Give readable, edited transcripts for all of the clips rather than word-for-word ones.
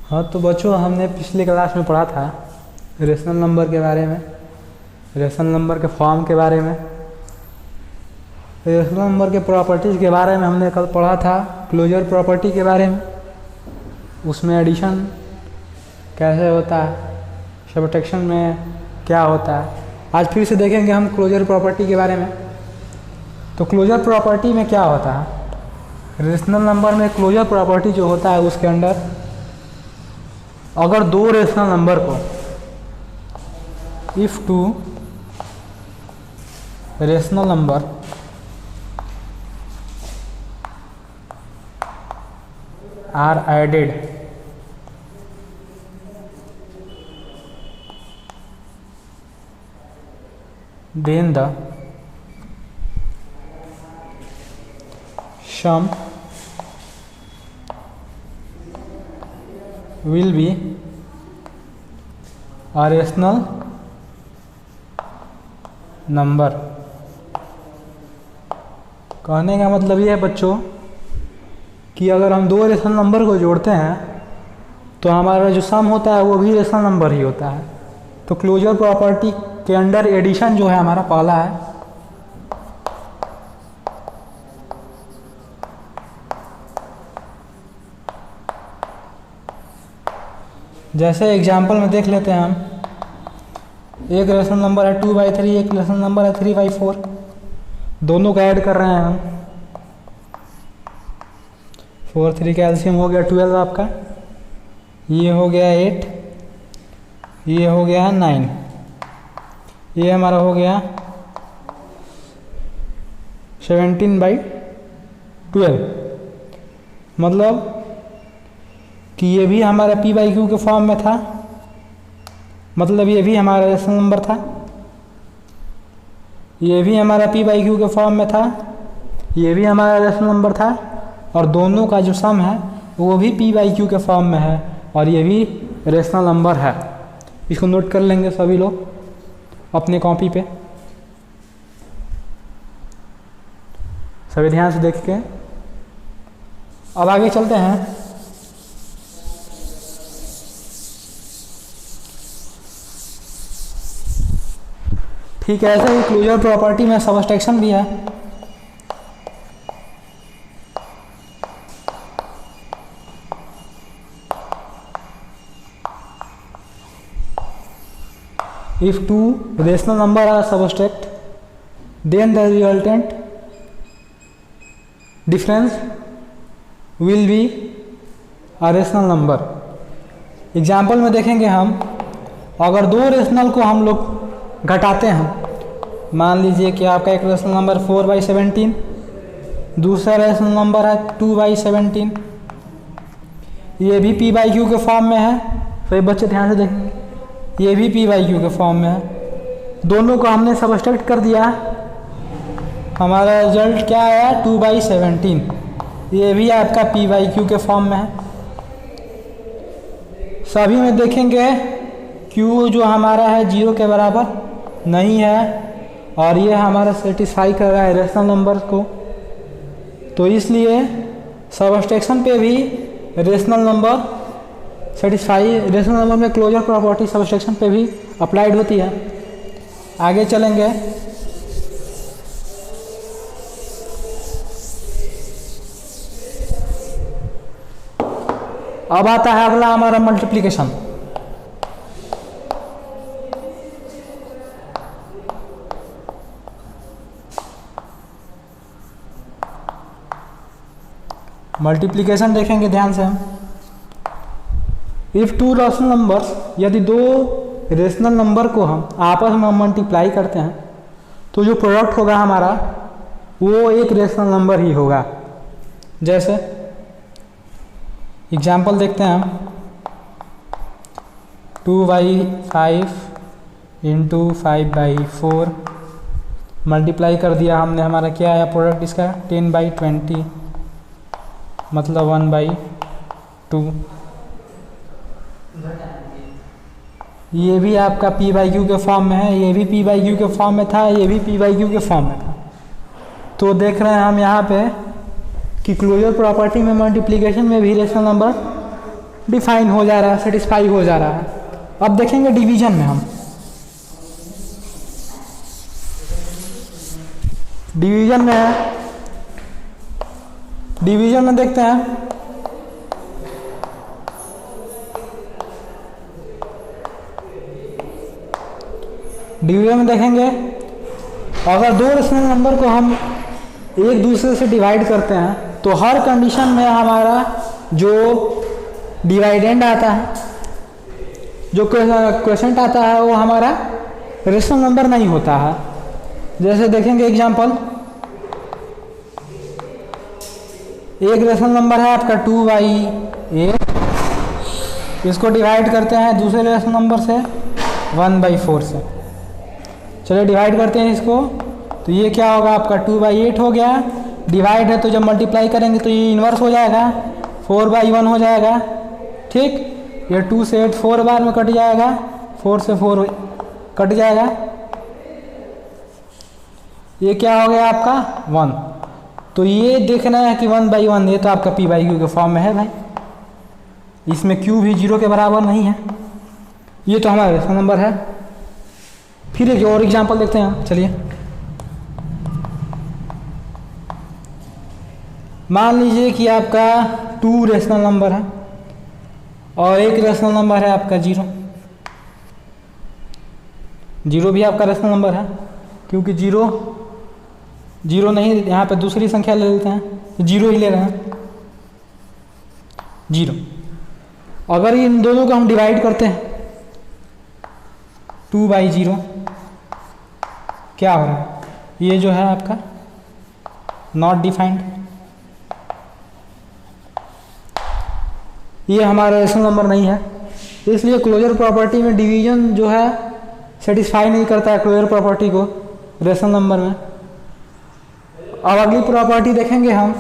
हाँ तो बच्चों, हमने पिछले क्लास में पढ़ा था रेशनल नंबर के बारे में, रेशनल नंबर के फॉर्म के बारे में, रेशनल नंबर के प्रॉपर्टीज़ के बारे में हमने कल पढ़ा था, क्लोजर प्रॉपर्टी के बारे में, उसमें एडिशन कैसे होता है, सब्ट्रैक्शन में क्या होता है। आज फिर से देखेंगे हम क्लोजर प्रॉपर्टी के बारे में। तो क्लोजर प्रॉपर्टी में क्या होता है, रेशनल नंबर में क्लोजर प्रॉपर्टी जो होता है उसके अंदर अगर दो रेशनल नंबर को if two rational number are added then the sum will be a rational number। कहने का मतलब ये है बच्चों कि अगर हम दो रेशनल नंबर को जोड़ते हैं तो हमारा जो सम होता है वो भी रेशनल नंबर ही होता है। तो क्लोजर प्रॉपर्टी के अंडर एडिशन जो है हमारा पहला है। जैसे एग्जांपल में देख लेते हैं हम, एक रेशनल नंबर है 2/3, एक रेशनल नंबर है 3/4, दोनों का ऐड कर रहे हैं हम। 4 3 का एलसीएम हो गया 12 आपका, ये हो गया 8, ये हो गया 9, ये हमारा हो गया 17/12। मतलब कि ये भी हमारा p/q के फॉर्म में था, मतलब ये भी हमारा रेशनल नंबर था, ये भी हमारा p/q के फॉर्म में था, ये भी हमारा रेशनल नंबर था, और दोनों का जो सम है वो भी p/q के फॉर्म में है और ये भी रेशनल नंबर है। इसको नोट कर लेंगे सभी लोग अपने कॉपी पे, सभी ध्यान से देख के। अब आगे चलते हैं। ठीक है, ऐसे ही क्लोजर प्रॉपर्टी में सब्ट्रैक्शन भी है। If two rational number are subtract, then the resultant difference will be a rational number। Example में देखेंगे हम, अगर दो रेशनल को हम लोग घटाते हैं, मान लीजिए कि आपका एक रेशनल नंबर 4/17, दूसरा रेशनल नंबर है 2/17, ये भी p/q के फॉर्म में है। तो ये बच्चे ध्यान से देखेंगे, ये भी p/q के फॉर्म में है। दोनों को हमने सब्ट्रैक्ट कर दिया, हमारा रिजल्ट क्या आया 2/17। ये भी आपका p/q के फॉर्म में है। सभी में देखेंगे q जो हमारा है 0 के बराबर नहीं है और ये हमारा सेटिस्फाई कर रहा है रेशनल नंबर को। तो इसलिए सब्ट्रैक्शन पे भी rational number satisfy, rational number में क्लोजर प्रॉपर्टी सब्ट्रैक्शन पे भी अप्लाइड होती है। आगे चलेंगे। अब आता है अगला हमारा मल्टीप्लिकेशन। मल्टीप्लिकेशन देखेंगे ध्यान से हम। इफ टू रेशनल नंबर्स, यदि दो रेशनल नंबर को हम आपस में मल्टीप्लाई करते हैं तो जो प्रोडक्ट होगा हमारा वो एक रेशनल नंबर ही होगा। जैसे एग्जाम्पल देखते हैं हम, 2/5 इंटू 5/4 मल्टीप्लाई कर दिया हमने, हमारा क्या आया प्रोडक्ट इसका 10/20, मतलब 1/2। ये भी आपका p/q के फॉर्म में है, ये भी p/q के फॉर्म में था, ये भी p/q के फॉर्म में था। तो देख रहे हैं हम यहाँ पे कि क्लोजर प्रॉपर्टी में मल्टीप्लिकेशन में भी रेशनल नंबर डिफाइन हो जा रहा है, सेटिस्फाई हो जा रहा है। अब देखेंगे डिवीजन में हम, डिवीजन में है, डिवीजन में देखते हैं डिवीजन में देखेंगे अगर दो रेशनल नंबर को हम एक दूसरे से डिवाइड करते हैं तो हर कंडीशन में हमारा जो डिवाइडेंड आता है, जो क्वोशिएंट आता है, वो हमारा रेशनल नंबर नहीं होता है। जैसे देखेंगे एग्जांपल, एक रेशनल नंबर है आपका 2/8, इसको डिवाइड करते हैं दूसरे रेशनल नंबर से 1/4 से। चलिए डिवाइड करते हैं इसको, तो ये क्या होगा आपका 2/8 हो गया। डिवाइड है तो जब मल्टीप्लाई करेंगे तो ये इन्वर्स हो जाएगा, 4/1 हो जाएगा। ठीक, ये 2 से 8 4 बार में कट जाएगा, 4 से 4 कट जाएगा, ये क्या हो गया आपका 1। तो ये देखना है कि 1/1, ये तो आपका p/q के फॉर्म में है भाई, इसमें q भी 0 के बराबर नहीं है। ये तो हमारा रेशनल नंबर है। फिर एक और एग्जांपल देखते हैं। चलिए मान लीजिए कि आपका 2 रेशनल नंबर है और एक रेशनल नंबर है आपका 0। 0 भी आपका रेशनल नंबर है, क्योंकि 0 नहीं, यहाँ पे दूसरी संख्या ले लेते हैं, तो 0 ही ले रहे हैं, 0। अगर इन दोनों को हम डिवाइड करते हैं 2/0, क्या हो रहा है, ये जो है आपका नॉट डिफाइंड, ये हमारा रेशनल नंबर नहीं है। इसलिए क्लोजर प्रॉपर्टी में डिवीजन जो है सेटिस्फाई नहीं करता है क्लोजर प्रॉपर्टी को रेशनल नंबर में। अब अगली प्रॉपर्टी देखेंगे हम,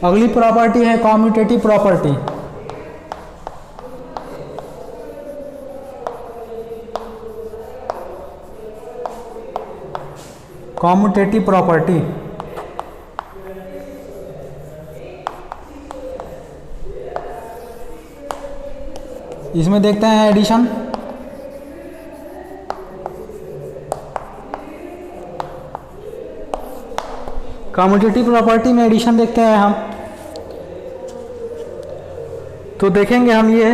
अगली प्रॉपर्टी है कॉम्यूटेटिव प्रॉपर्टी। कॉम्यूटेटिव प्रॉपर्टी इसमें देखते हैं एडिशन। कॉम्यूटेटिव प्रॉपर्टी में एडिशन देखते हैं हम, तो देखेंगे हम ये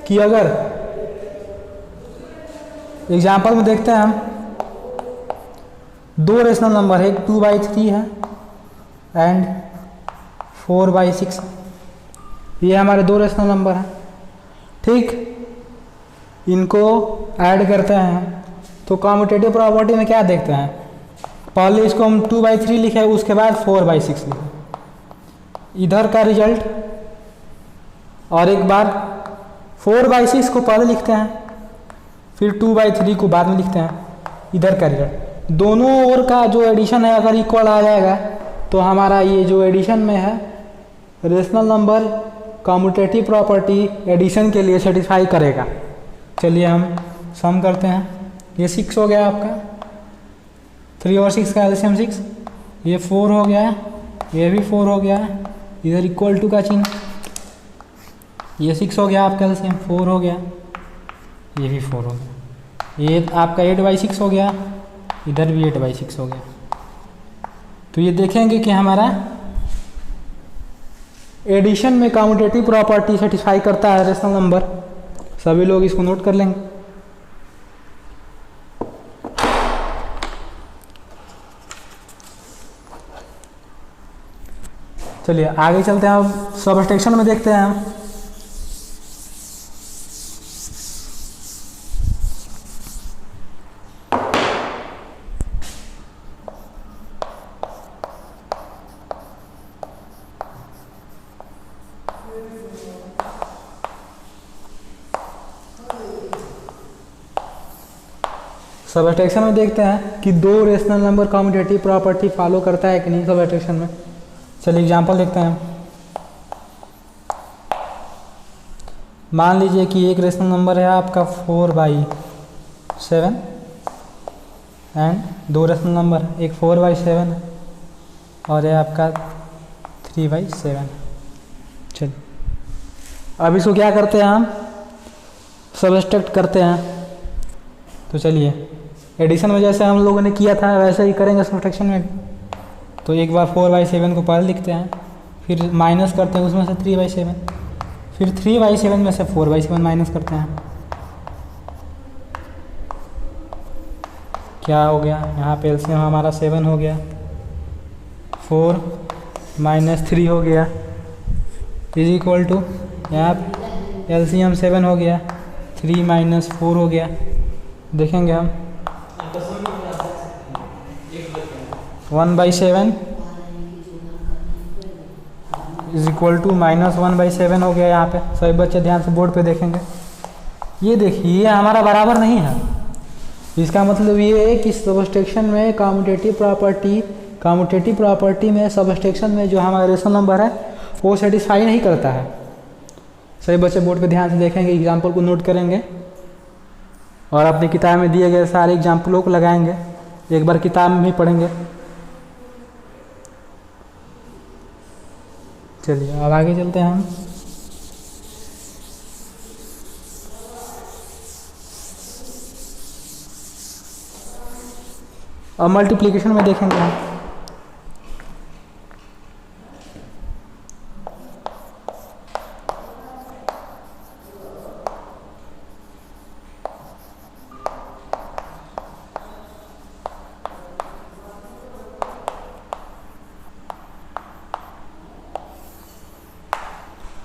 कि अगर एग्जाम्पल में देखते हैं हम, 2 रेशनल नंबर है, एक 2/3 है एंड 4/6, ये हमारे 2 रेशनल नंबर हैं। ठीक, इनको ऐड करते हैं तो कॉम्यूटेटिव प्रॉपर्टी में क्या देखते हैं, पहले इसको हम 2/3 लिखे, उसके बाद 4/6 लिखे, इधर का रिजल्ट, और एक बार 4/6 को पहले लिखते हैं, फिर 2/3 को बाद में लिखते हैं, इधर का रिजल्ट। दोनों ओर का जो एडिशन है अगर इक्वल आ जाएगा तो हमारा ये जो एडिशन में है rational number commutative property addition के लिए सेटिस्फाई करेगा। चलिए हम सम करते हैं। ये 6 हो गया आपका, 3 और 6 का एलसीएम 6, ये 4 हो गया, ये भी 4 हो गया, इधर इक्वल टू का चिन्ह, ये 6 हो गया आपका एलसीएम, 4 हो गया, ये भी 4 हो गया, ये आपका 8/6 हो गया, इधर भी 8/6 हो गया। तो ये देखेंगे कि हमारा एडिशन में कॉम्यूटेटिव प्रॉपर्टी सेटिस्फाई करता है रेशनल नंबर। सभी लोग इसको नोट कर लेंगे। चलिए आगे चलते हैं, अब सबट्रैक्शन में देखते हैं हम। सबट्रैक्शन में देखते हैं कि 2 rational number commutative property follow करता है कि नहीं सबट्रैक्शन में। चलिए एग्जांपल देखते हैं। मान लीजिए कि एक रेशनल नंबर है आपका 4/7 एंड दो रेशनल नंबर, एक 4/7 है और ये आपका 3/7। चलिए अब इसको क्या करते हैं, हम सबट्रैक्ट करते हैं। तो चलिए एडिशन में जैसे हम लोगों ने किया था वैसे ही करेंगे सबट्रैक्शन में। तो एक बार 4/7 को पहले लिखते हैं, फिर माइनस करते हैं उसमें से 3/7, फिर 3/7 में से 4/7 माइनस करते हैं। क्या हो गया, यहाँ पे एलसीएम हमारा 7 हो गया, 4 - 3 हो गया इज इक्वल टू, यहाँ एलसीएम 7 हो गया, 3 - 4 हो गया। देखेंगे हम 1/7 इज इक्वल टू -1/7 हो गया। यहाँ पे सभी बच्चे ध्यान से बोर्ड पे देखेंगे। ये देखिए ये हमारा बराबर नहीं है, इसका मतलब ये है कि सबट्रैक्शन में कम्यूटेटिव प्रॉपर्टी में सबट्रैक्शन में जो हमारा रेशनल नंबर है वो सेटिस्फाई नहीं करता है। सभी बच्चे बोर्ड पे ध्यान से देखेंगे, एग्जाम्पल को नोट करेंगे और अपनी किताब में दिए गए सारे एग्जाम्पलों को लगाएंगे, एक बार किताब में भी पढ़ेंगे। चलिए अब आगे चलते हैं हम। अब मल्टीप्लिकेशन में देखेंगे हम।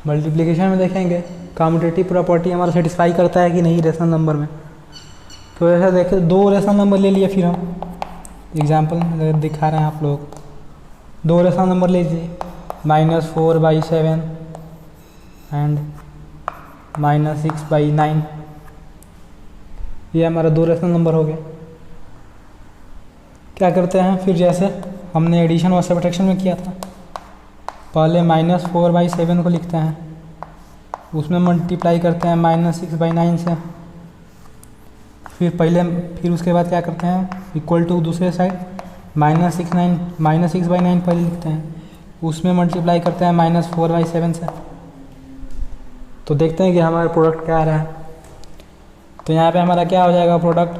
मल्टीप्लिकेशन में देखेंगे कम्यूटेटिव प्रॉपर्टी हमारा सेटिस्फाई करता है कि नहीं रेशनल नंबर में। तो ऐसा देखिए दो रेशनल नंबर ले लिए, फिर हम एग्जाम्पल में दिखा रहे हैं आप लोग। दो रेशनल नंबर लीजिए, -4/7 एंड -6/9। ये हमारा दो रेशनल नंबर हो गया। क्या करते हैं फिर, जैसे हमने एडिशन और सबट्रैक्शन में किया था, पहले -4/7 को लिखते हैं, उसमें मल्टीप्लाई करते हैं -6/9 से, फिर उसके बाद क्या करते हैं, इक्वल टू दूसरे साइड -6/9 पहले लिखते हैं, उसमें मल्टीप्लाई करते हैं -4/7 से। तो देखते हैं कि हमारा प्रोडक्ट क्या आ रहा है। तो यहाँ पे हमारा क्या हो जाएगा प्रोडक्ट,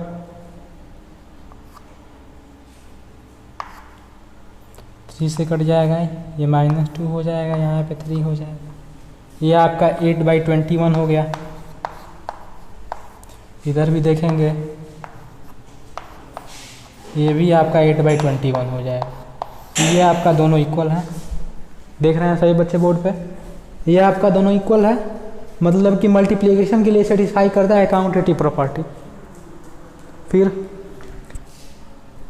थ्री से कट जाएगा, ये -2 हो जाएगा, यहाँ पे 3 हो जाएगा। ये आपका 8/21 हो गया। इधर भी देखेंगे ये भी आपका 8/21 हो जाएगा। ये आपका दोनों इक्वल है, देख रहे हैं सभी बच्चे बोर्ड पे, ये आपका दोनों इक्वल है, मतलब कि मल्टीप्लिकेशन के लिए सेटिस्फाई करता है कम्यूटेटिव प्रॉपर्टी। फिर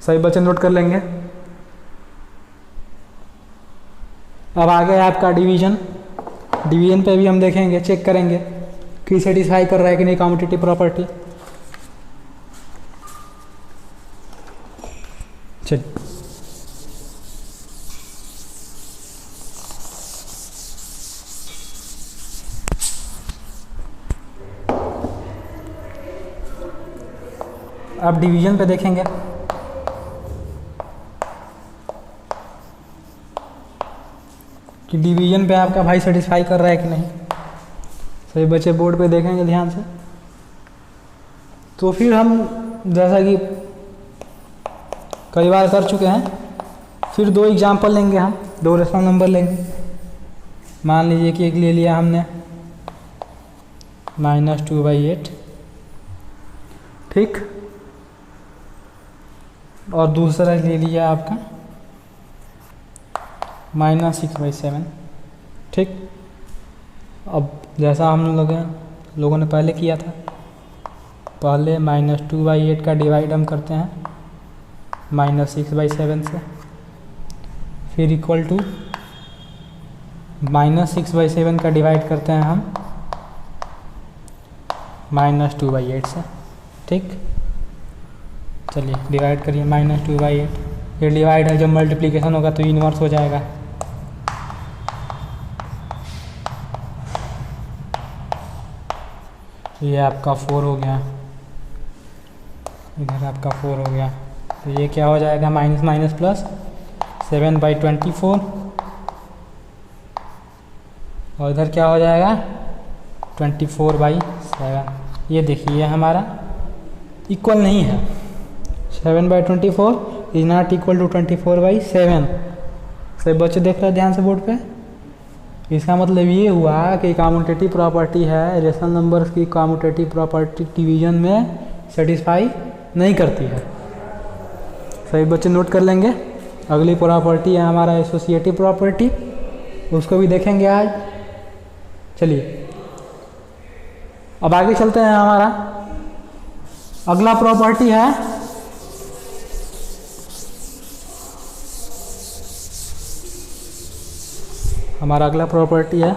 सभी बच्चे नोट कर लेंगे। अब आगे आपका डिवीजन पे भी हम देखेंगे, चेक करेंगे कि सेटिस्फाई कर रहा है कि नहीं कम्यूटेटिव प्रॉपर्टी। चलिए अब डिवीजन पे देखेंगे। कि डिवीजन पे आपका भाई सेटिस्फाई कर रहा है कि नहीं। सभी बच्चे बोर्ड पे देखेंगे ध्यान से। तो फिर हम जैसा कि कई बार कर चुके हैं, फिर दो एग्जाम्पल लेंगे, हम दो रेशनल नंबर लेंगे। मान लीजिए कि एक ले लिया हमने -2/8, ठीक, और दूसरा ले लिया आपका -6/7, ठीक। अब जैसा हम लोगों ने पहले किया था, पहले -2/8 का डिवाइड हम करते हैं -6/7 से, फिर इक्वल टू -6/7 का डिवाइड करते हैं हम -2/8 से, ठीक। चलिए डिवाइड करिए -2/8, ये डिवाइड है, जब मल्टीप्लिकेशन होगा तो इन्वर्स हो जाएगा। ये आपका 4 हो गया, इधर आपका 4 हो गया। तो ये क्या हो जाएगा, माइनस माइनस प्लस 7/24, और इधर क्या हो जाएगा 24/7। ये देखिए हमारा इक्वल नहीं है, 7/24 इज नॉट इक्वल टू 24/7। सब बच्चे देख रहे हैं ध्यान से बोर्ड पे। इसका मतलब ये हुआ कि कम्यूटेटिव प्रॉपर्टी है, रेशनल नंबर्स की कम्यूटेटिव प्रॉपर्टी डिवीजन में सेटिस्फाई नहीं करती है। सभी बच्चे नोट कर लेंगे। अगली प्रॉपर्टी है हमारा एसोसिएटिव प्रॉपर्टी, उसको भी देखेंगे आज। चलिए अब आगे चलते हैं। हमारा अगला प्रॉपर्टी है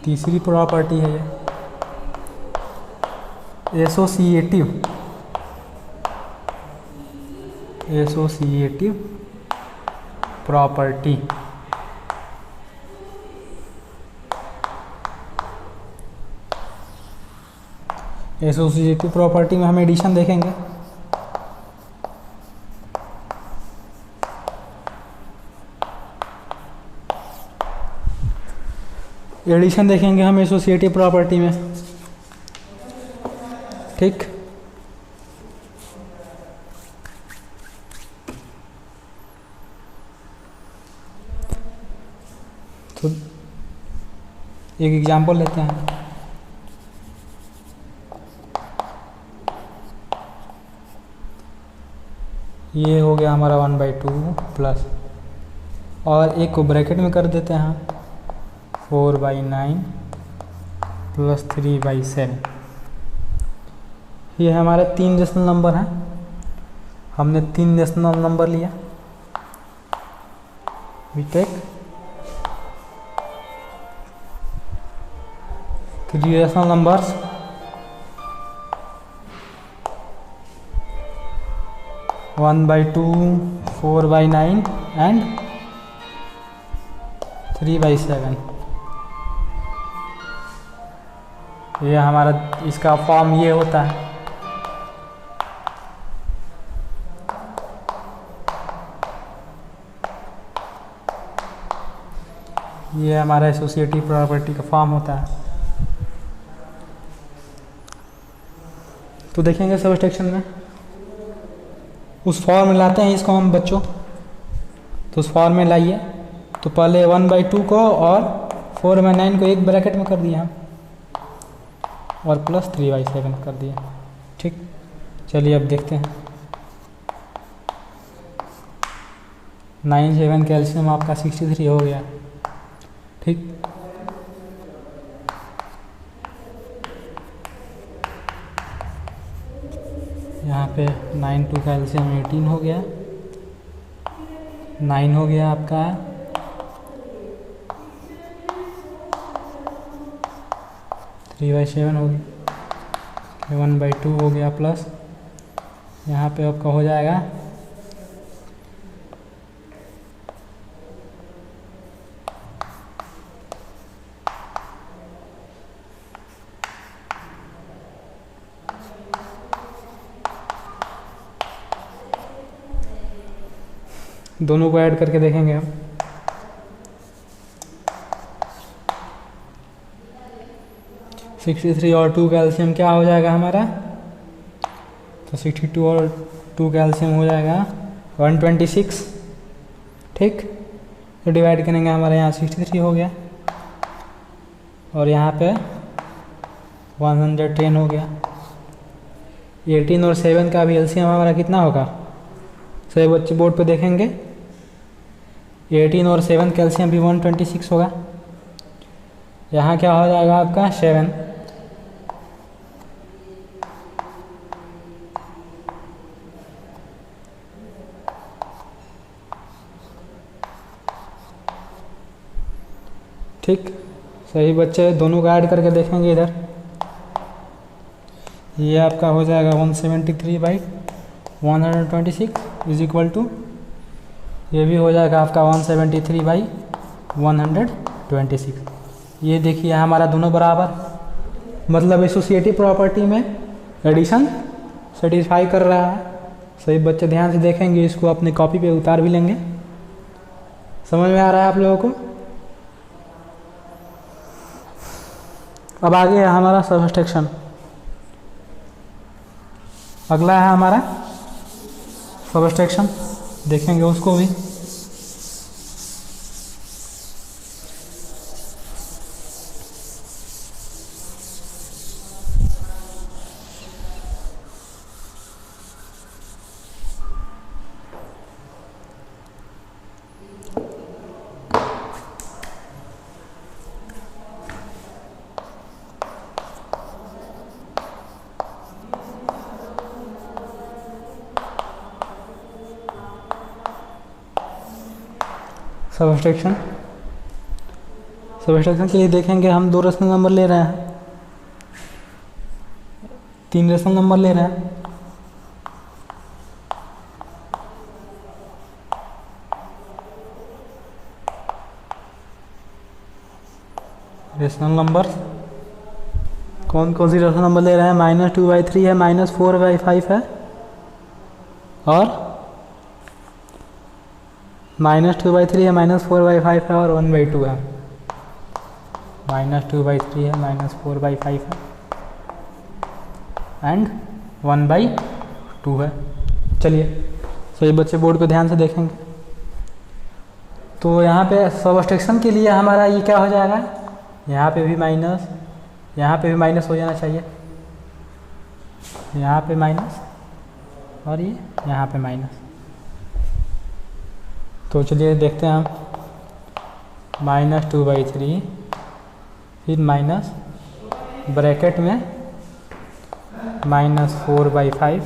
तीसरी प्रॉपर्टी है ये एसोसिएटिव प्रॉपर्टी। एसोसिएटिव प्रॉपर्टी में हम एडिशन देखेंगे। एडिशन देखेंगे हम एसोसिएटिव प्रॉपर्टी में, ठीक। तो एक एग्जांपल लेते हैं। ये हो गया हमारा 1/2 प्लस, और एक को ब्रैकेट में कर देते हैं 4/9 प्लस 3/7। ये हमारे 3 रेशनल नंबर हैं। हमने 3 रेशनल नंबर लिया। We take 3 rational numbers, one by 2, 4/9 and 3/7। ये हमारा इसका फॉर्म ये होता है। ये हमारा एसोसिएटिव प्रॉपर्टी का फॉर्म होता है। तो देखेंगे सबट्रैक्शन में उस फॉर्म में लाते हैं इसको हम बच्चों। तो उस फॉर्म में लाइए। तो पहले 1/2 को और 4/9 को एक ब्रैकेट में कर दिया हम, और प्लस 3/7 कर दिया, ठीक। चलिए अब देखते हैं। 9 7 कैल्शियम आपका 63 हो गया, ठीक। यहाँ पे 9 2 कैल्शियम 18 हो गया, 9 हो गया आपका 3/7 हो गया, 1/2 हो गया प्लस यहाँ पे आपका हो जाएगा दोनों को ऐड करके देखेंगे हम। (63) और 2 कैल्शियम क्या हो जाएगा हमारा, तो 62 और 2 कैल्शियम हो जाएगा 126, ठीक। तो डिवाइड करेंगे, हमारे यहाँ 63 हो गया और यहाँ पे 110 हो गया। 18 और 7 का भी एलसीएम हमारा कितना होगा, सभी बच्चे बोर्ड पे देखेंगे। 18 और 7 कैल्शियम भी 126 होगा। यहाँ क्या हो जाएगा आपका 7, ठीक। सही बच्चे दोनों का ऐड करके देखेंगे इधर। ये आपका हो जाएगा 173/126 इज इक्वल टू, ये भी हो जाएगा आपका 173/126। ये देखिए हमारा दोनों बराबर, मतलब एसोसिएटिव प्रॉपर्टी में एडिशन सेटिस्फाई कर रहा है। सभी बच्चे ध्यान से देखेंगे, इसको अपने कॉपी पे उतार भी लेंगे। समझ में आ रहा है आप लोगों को? अब आगे है हमारा सबट्रैक्शन। अगला है हमारा सबट्रैक्शन, देखेंगे उसको भी। सबट्रैक्शन के लिए देखेंगे हम 2 रेशनल नंबर ले रहे हैं, 3 रेशनल नंबर ले रहे हैं। रेशनल नंबर कौन कौन सी रेशनल नंबर ले रहे हैं? -2/3 है, -4/5 है, और -2/3 है, -4/5 है, और 1/2 है। -2/3 है, -4/5 है, एंड 1/2 है। चलिए सभी बच्चे बोर्ड पे ध्यान से देखेंगे। तो यहाँ पे सबट्रैक्शन के लिए हमारा ये क्या हो जाएगा, यहाँ पे भी माइनस, यहाँ पे भी माइनस हो जाना चाहिए, यहाँ पे माइनस, और ये यहाँ पे माइनस। तो चलिए देखते हैं हम, -2/3 फिर माइनस ब्रैकेट में -4/5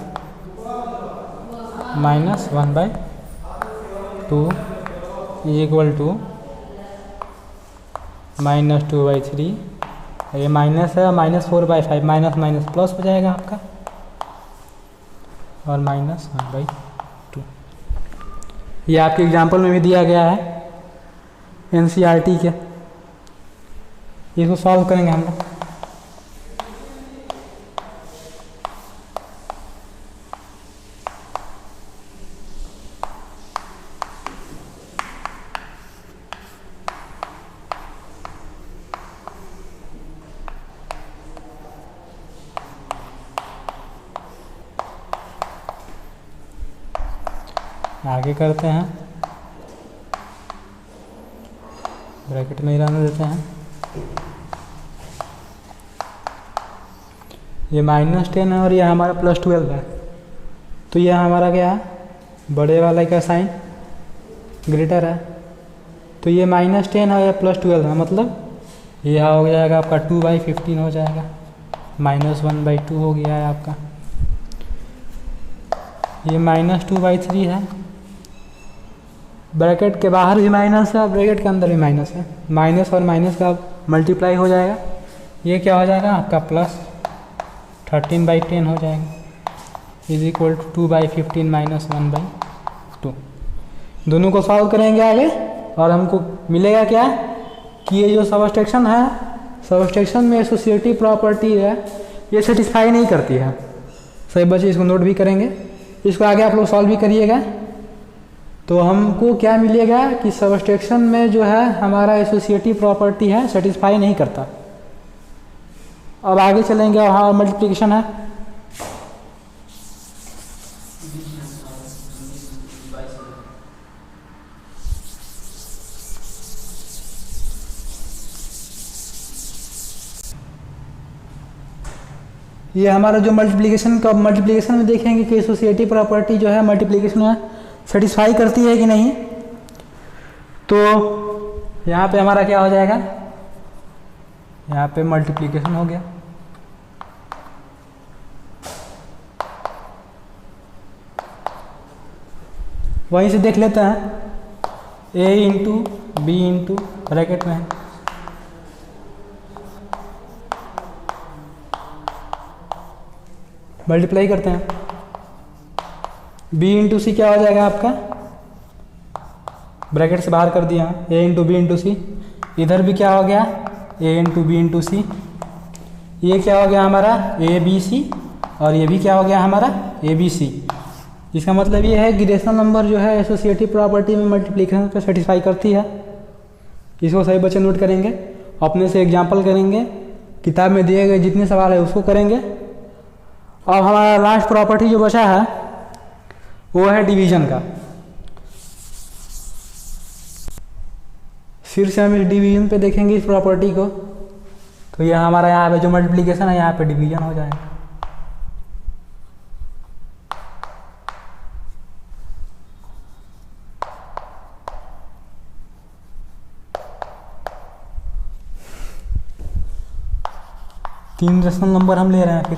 -1/2 इक्वल टू -2/3। ये माइनस है, -4/5 माइनस माइनस प्लस हो जाएगा आपका, और -1/2। ये आपके एग्जाम्पल में भी दिया गया है NCERT के। इसको सॉल्व करेंगे हम लोग। आगे करते हैं, ब्रैकेट में ही रहने देते हैं। ये -10 है और ये हमारा +12 है, तो ये हमारा क्या है, बड़े वाला का साइन ग्रेटर है, तो ये -10 है या +12 है, मतलब ये हो जाएगा आपका 2/15 हो जाएगा, -1/2 हो गया है आपका। ये -2/3 है, ब्रैकेट के बाहर भी माइनस है और ब्रैकेट के अंदर भी माइनस है, माइनस और माइनस का मल्टीप्लाई हो जाएगा, ये क्या हो जाएगा आपका +13/10 हो जाएगा, इक्वल टू 2/15 -1/2। दोनों को सॉल्व करेंगे आगे, और हमको मिलेगा क्या कि ये जो सबट्रैक्शन है, सबट्रैक्शन में एसोसिएटिव प्रॉपर्टी है, ये सेटिस्फाई नहीं करती है। सभी बच्चे इसको नोट भी करेंगे, इसको आगे आप लोग सॉल्व भी करिएगा। तो हमको क्या मिलेगा कि सबट्रैक्शन में जो है हमारा एसोसिएटिव प्रॉपर्टी है, सेटिस्फाई नहीं करता। अब आगे चलेंगे, और हाँ मल्टीप्लिकेशन है। ये हमारा जो मल्टीप्लिकेशन में देखेंगे कि एसोसिएटिव प्रॉपर्टी जो है मल्टीप्लिकेशन में सेटिस्फाई करती है कि नहीं। तो यहाँ पे हमारा क्या हो जाएगा, यहाँ पे मल्टीप्लिकेशन हो गया, वहीं से देख लेते हैं, A into B into bracket में है, मल्टीप्लाई करते हैं, B इंटू सी क्या हो जाएगा आपका, ब्रैकेट से बाहर कर दिया, A इंटू बी इंटू सी, इधर भी क्या हो गया ए इंटू बी इंटू सी। ये क्या हो गया हमारा ए बी सी, और ये भी क्या हो गया हमारा ए बी सी। इसका मतलब ये है कि रेशनल नंबर जो है एसोसिएटिव प्रॉपर्टी में मल्टीप्लिकेशन पे सेटिस्फाई करती है। इसको सभी बच्चे नोट करेंगे, अपने से एग्जाम्पल करेंगे, किताब में दिए गए जितने सवाल है उसको करेंगे। अब हमारा लास्ट प्रॉपर्टी जो बचा है वो है डिवीजन का। फिर से हम इस डिवीजन पे देखेंगे इस प्रॉपर्टी को, तो यह हमारा यहाँ पे जो मल्टीप्लिकेशन है यहाँ पे डिवीजन हो जाएगा। तीन रेशनल नंबर हम ले रहे हैं। फिर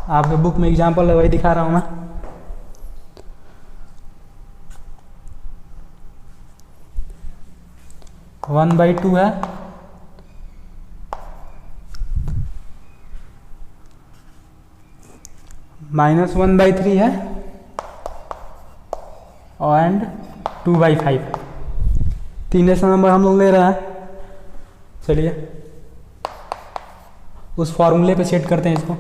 आपके बुक में एग्जाम्पल है वही दिखा रहा हूं मैं। वन बाई टू है, माइनस वन बाई थ्री है, एंड 2/5। तीन रेशनल नंबर हम लोग ले रहे हैं। चलिए उस फॉर्मूले पे सेट करते हैं इसको।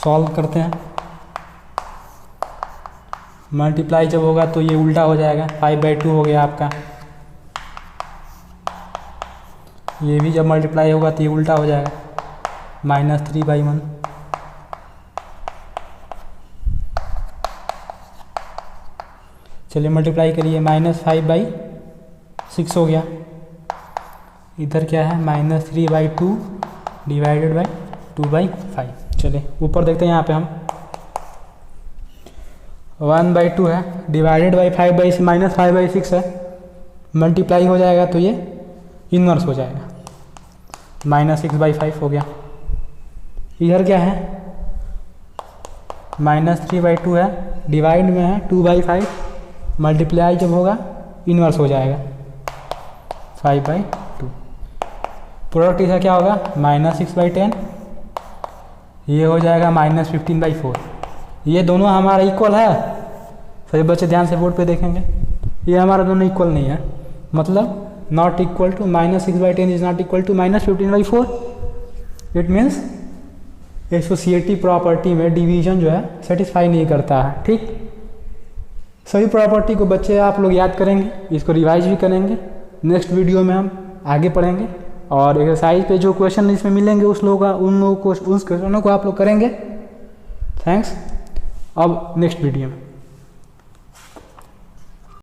सॉल्व करते हैं। मल्टीप्लाई जब होगा तो ये उल्टा हो जाएगा, 5/2 हो गया आपका। ये भी जब मल्टीप्लाई होगा तो ये उल्टा हो जाएगा, -3/1। चलिए मल्टीप्लाई करिए, -5/6 हो गया। इधर क्या है -3/2 डिवाइडेड बाई 2/5। चलिए ऊपर देखते हैं, यहाँ पे हम 1/2 है डिवाइडेड बाई 5/6 -5/6 है, मल्टीप्लाई हो जाएगा तो ये इन्वर्स हो जाएगा, -6/5 हो गया। इधर क्या है -3/2 है, डिवाइड में है 2/5, मल्टीप्लाई जब होगा इन्वर्स हो जाएगा 5/2। प्रोडक्ट इसका क्या होगा -6/10, ये हो जाएगा -15/4। ये दोनों हमारा इक्वल है। सभी बच्चे ध्यान से बोर्ड पे देखेंगे, ये हमारा दोनों इक्वल नहीं है, मतलब not equal to -6/10 is not equal to -15/4। It means associative property में डिवीजन जो है सेटिस्फाई नहीं करता है। ठीक, सभी प्रॉपर्टी को बच्चे आप लोग याद करेंगे, इसको रिवाइज भी करेंगे। नेक्स्ट वीडियो में हम आगे पढ़ेंगे, और एक्सरसाइज पे जो क्वेश्चन इसमें मिलेंगे उस क्वेश्चनों को आप लोग करेंगे। थैंक्स। अब नेक्स्ट वीडियो में